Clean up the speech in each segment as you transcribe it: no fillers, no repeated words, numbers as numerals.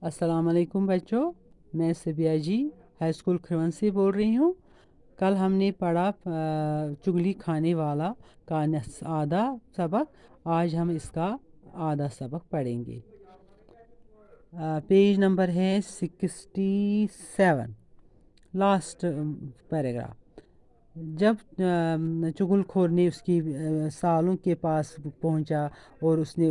अस्सलाम वालेकुम बच्चों। मैं सबिया जी हाई स्कूल खरवन से बोल रही हूँ। कल हमने पढ़ा चुगली खाने वाला का आधा सबक। आज हम इसका आधा सबक पढ़ेंगे। पेज नंबर है 67, लास्ट पैराग्राफ। जब चुगलखोर ने उसकी सालों के पास पहुंचा और उसने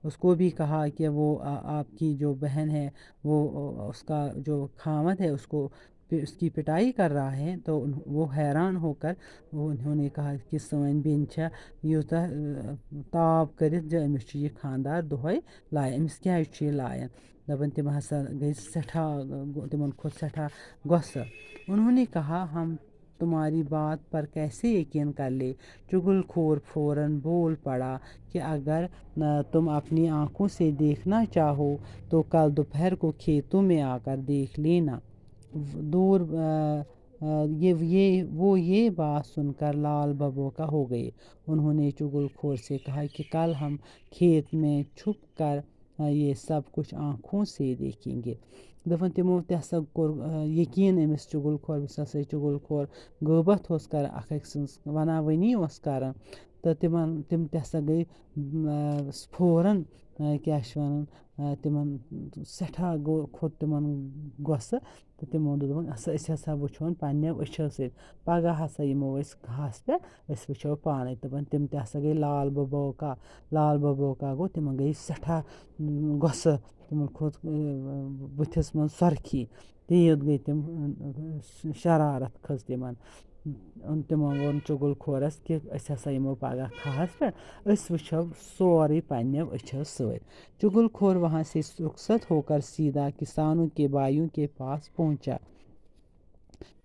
उसको भी कहा कि वो आपकी जो बहन है वो उसका जो खामद है उसकी पिटाई कर रहा है, तो वो हैरान होकर उन्होंने कहा कि सोन बेन छ यूता ताप कर अमिस यह खानदार दोहे लाय, अमिस क्या लायन। दपन तम हसा गई सठा, तिमन खोद सठा गुस्सा। उन्होंने कहा, हम तुम्हारी बात पर कैसे यकीन कर ले। चुगलखोर फौरन बोल पड़ा कि अगर तुम अपनी आंखों से देखना चाहो तो कल दोपहर को खेतों में आकर देख लेना। दूर ये बात सुनकर लाल बबूका हो गए। उन्होंने चुगलखोर से कहा कि कल हम खेत में छुप कर ये सब कुछ आँखों से देखेंगे। दपन तिमो तसा कोर यकीन अमिस चुगलखोर चुगलखोर गबत कर अख सन्स वनावनी कर, तो तिम तसा गई फौरन क्या वन तिमन सठा खोद तिमन गुस्सा। तो तिमो दोपन हसा वुचोन पन्ने अछो सत, पगह हसा यमो घास पे वुचो पाने। दपन तिम तसा गई लाल बबूका गो तिमन गई सठा गुस्सा, तिमन खोद बुथिस मन सरखी, तीत गई तिम शरारत खज तिमन। तिमो वोन चुगलखोरस कि हसा यमो पगह खास पे वुचो सोरे पन्ने अछो सत। चुगलखोर वहाँ से रुखसत होकर सीधा किसानों के भाइयों के पास पहुंचा।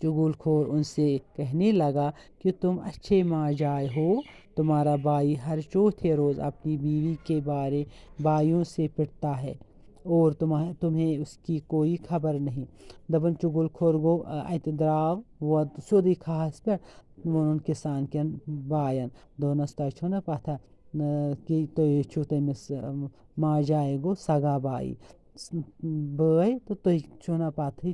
चुगलखोर उनसे कहने लगा कि तुम अच्छे माजाए हो। तुम्हारा भाई हर चौथे रोज़ अपनी बीवी के बारे भाइयों से पिटता है और तुम्हें उसकी कोई खबर नहीं। दपन चुगलखोर गो अत द्राव वोत सोदी खास पे वोन किसान के बायन दोनस तह छो ना पता कि तुम तमिस माजाए गो सगा बाई बाई, तो तुम छो ना पता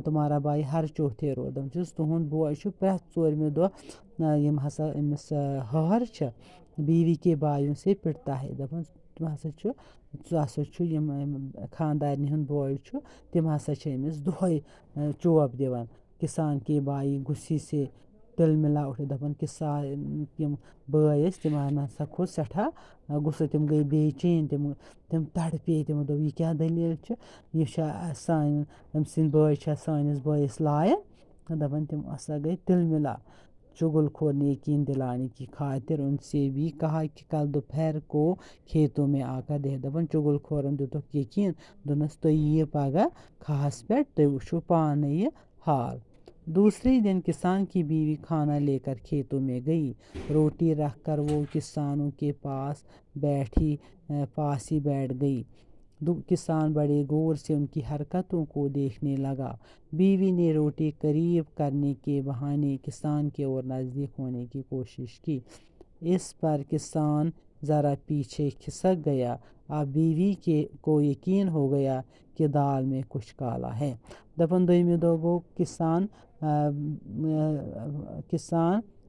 तुम्हारा भाई हर चौथे रोज दपस तुहद बॉय प्रैथ ोरमे दह यम हसा अमिस हर बीवी के बायों से पिटता है। दपन खानदारनी हूँ बॉय तिम हसा अमिस दोहे चोप दिवान। किसान के बाई गुस्से से तिल मिला उठे। दपन किसान यम बाय तिम हसा खोद सठा गुस्सा, तिम गई बेचैन, तिम तड़पे, तिमो दोप यह क्या दलील यह सान अम सिंद बॉय सानिस बॉयस लायन। दपन तिम हसा गई तिल मिला। चुगलखोर ने यकीन दिलाने की खातिर उनसे भी कहा कि कल दोपहर को खेतों में आकर देख। दपन चुगलखोरन दुतुक यकीन, दोनस तो ये पगह खास पे तुम वुचो पान यह हाल। दूसरे दिन किसान की बीवी खाना लेकर खेतों में गई। रोटी रखकर वो किसानों के पास ही बैठ गई। किसान बड़े गौर से उनकी हरकतों को देखने लगा। बीवी ने रोटी करीब करने के बहाने किसान की ओर नज़दीक होने की कोशिश की। इस पर किसान ज़रा पीछे खिसक गया। अब बीवी को यकीन हो गया कि दाल में कुछ काला है। दपन दोयमे दो गो किसान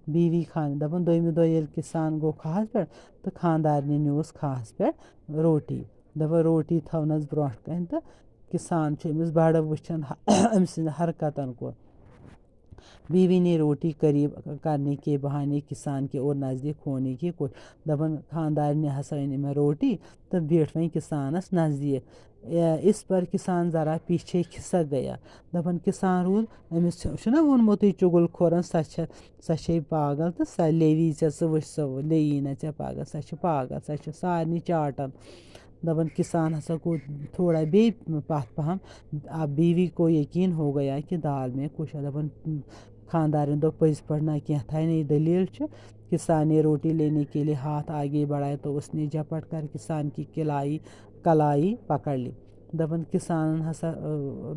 बीवी खान। दपन दोयमे दो ये किसान गो खास पे तो खानदारनी न्यूस खास पे रोटी। दपन रोटी थवनस ब्रोह कन, तो किसान अमिस बड़ वुचन अम सिंद हरकतन को। बीवी ने रोटी करीब करने के बहाने किसान की ओर नज़दीक होने की कोशिश। दपन खानदार ने हसा में रोटी तो बैठ वहीं किसानस नज़दीक। इस पर किसान ज़रा पीछे खिसक गया। दपन किसान रूद अमिस ना वोनमुत चुगलखोरन सह पागल तो सह लेवी वुच लेयी ना ऐ पगह सह पागल सह सारनी चाटन। दपन किसान हसा को थोड़ा बे पथ पहम। अब बीवी को यकीन हो गया कि दाल में कुछ है। दपन खानदारन दो पज पड़ ना क्या था नहीं दलील। किसान ने रोटी लेने के लिए हाथ आगे बढ़ाया तो उसने झपट कर किसान की कलाई पकड़ ली। दपन किसान हसा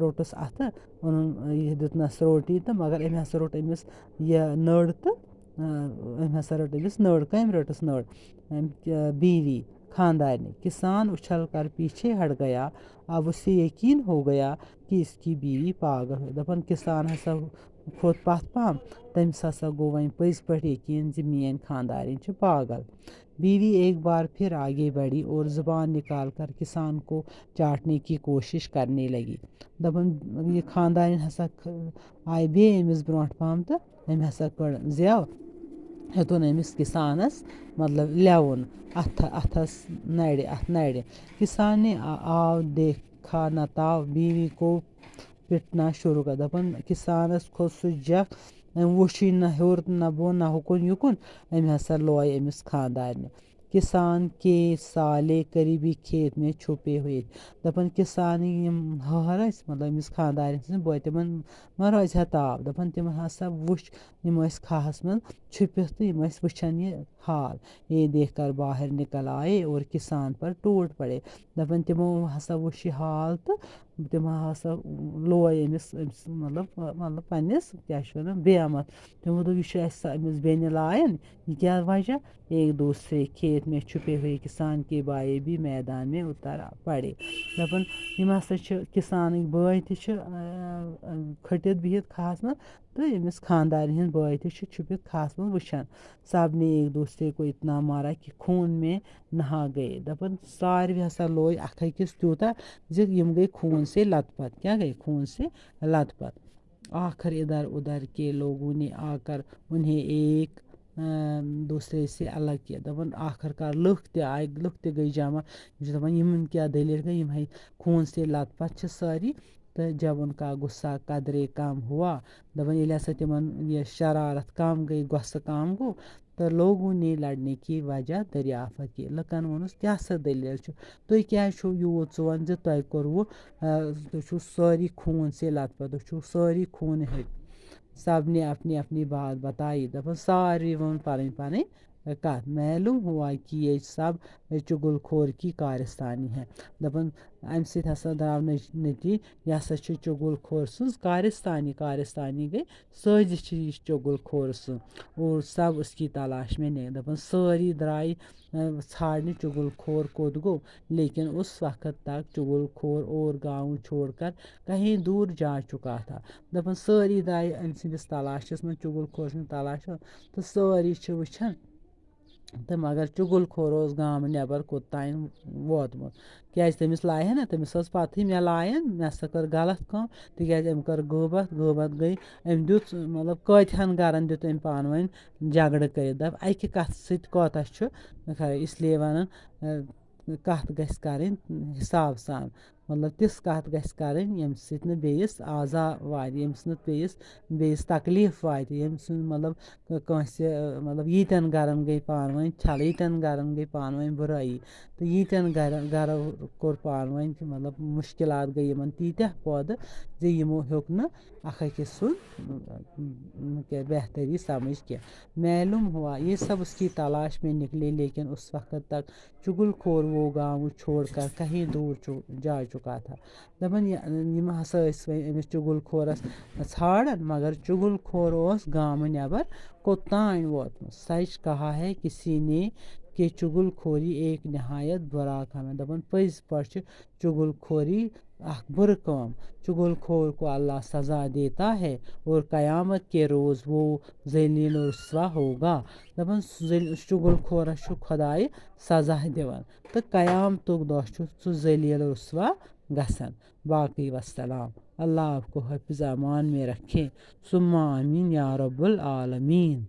रोटस अथ यह दुतनस रोटी, तो मगर अम हसा रोट अमिस यह नड़, तो अम हसा रट अमिस नड़। कम रटस नड़ बीवी खानदानी। किसान उछल कर पीछे हट गया। अब उसे यकीन हो गया कि इसकी बीवी पागल है। दपन किसान हसा खोत पथ पहम। तमिस हसा गो वहीं पज पे यकीन ज मेन खानदानी छ पागल। बीवी एक बार फिर आगे बढ़ी और जुबान निकाल कर किसान को चाटने की कोशिश करने लगी। दपन ये खानदानी हसा आय बे अमिस ब्रोट पहम तो अम हसा कर जेव हेतुन अमिस किसानस मतलब लेवुन अथस नड़े। किसान ने आव देखा न ताव बीवी को पिटना शुरू कर। दपन किसानस खो सु जख वुशी न हेर न बोन न हुकुन युकुन अम हसा लोय अमिस खानदानी। किसान के साले करीबी खेत में छुपे हुए। दपन किसान हर मतलब अमिस खानदानी बो तिमन मा रोज हा ताव। दपन तिम हसा वुच यम खाहस मन छुपित तो यम वुचन ये हाल। ये देख कर बाहर निकल आए और किसान पर टूट पड़े। दपन तिमो हसा वुच ये हाल तो तिम हसा लोय अमिस मतलब पन्निस क्या बेमत। तिमो दोप यह अमिस बेन लायन ये क्या वजह। एक दूसरे खेत में छुपे हुए किसान के भाई भी मैदान में उतर पड़े। दपन यम हसा किसान बॉय ति खटित बिहित खास में तो यमिस खानदानी हिंद बॉय ति छुपित खास में वुचन। सब ने एक दूसरे को इतना मारा कि खून में नहा गए। दपन सारे हसा लोय अख अकिस त्यूता यम गई खून से लथपथ। क्या गई खून से लथपथ। आखिर इधर उधर के लोगों ने आकर उन्हें एक दूसरे से अलग किया। दपन आखिरकार लुक ते आए लुक ते गई जमा। दपन यमन क्या दलील गई यम खून से लथपथ सारी। तो जब उनका गुस्सा कदरे कम हुआ दपन ये हसा तिमन ये शरारत कम गई गुस्स कम गो तो लोगों ने लड़ने की वजह दरियाफ्त की। लुकन वोनस क्या सा दलील तुम क्या यूत वन जो तुम कोरवु तुम सारी खून से लथपथ तुम सारी खून है। सब ने अपनी अपनी बात बताई। दपन सारे वन पन पन कथ। मालूम हुआ कि ये सब चुगलखोर की कारस्तानी है। दपन अम हसा द्राव नतीज यह हसा चुगलखोर सज कारस्तानी गई साजिश चुगलखोर सज और सब उसकी तलाश में नहीं। दपन सारी द्राई छाड़ने चुगलखोर कोत गो। लेकिन उस वक्त तक चुगलखोर और गाँव छोड़कर कहीं दूर जा चुका था। दपन सारी द्राई अम सिंदिस तलाशस में चुगलखोर सद तलाश तो सारी वुचन तो मगर चुगलखोर गाँव नेबर कोत तान वोतमुत। क्या तमिस लाय ना तमिस पत मे लायन मे हसा कर गलत कम तिक अम कर गबत गई अम दुत मतलब कतहन गरन दुत अम पान वन झगड़ कर। दप अकि कथ सत कत इसलिए वन कथ गस करन हिसाब सान। मतलब तिस कथ गस करन यम सत न बेयस आजा वात यम्स न बेयस तकलीफ वात यम्स मतलब कंसे मतलब यीतन गरन गई पान वन छल यीतन गरन गई पान वन बुराई तो यीतन गरो कोर पान वन मतलब मुश्किलात गई यमन तीत्या पौध जे यमो हेक न अख अकिस सुन बेहतरी समझ किया। मालूम हुआ ये सब उसकी तलाश में निकले लेकिन उस वक्त तक चुगलखोर वो गाँव छोड़कर कहीं दूर जा चुका था। दपन यम हसा अमिस चुगलखोरस छाड़न मगर चुगलखोर गाँव नेबर कोतान वोतमुत। सच कहा है किसी ने कि चुगलखोरी एक नहायत बुरा काम है। दपन पज पे चुगलखोरी अख बुर काम। चुगलखोर को अल्लाह सज़ा देता है और क़यामत के रोज़ वो ज़लील और रुस्वा होगा। दपन चुगलखोरस खुदाई सज़ा दिवान तो क़यामतुक दोह सु ज़लील रुस्वा गसन। बाकी वस्सलाम। अल्लाह आपको हिफ्ज़ अमान में रखे। सुम्मा आमीन या रब्बुल आलमीन।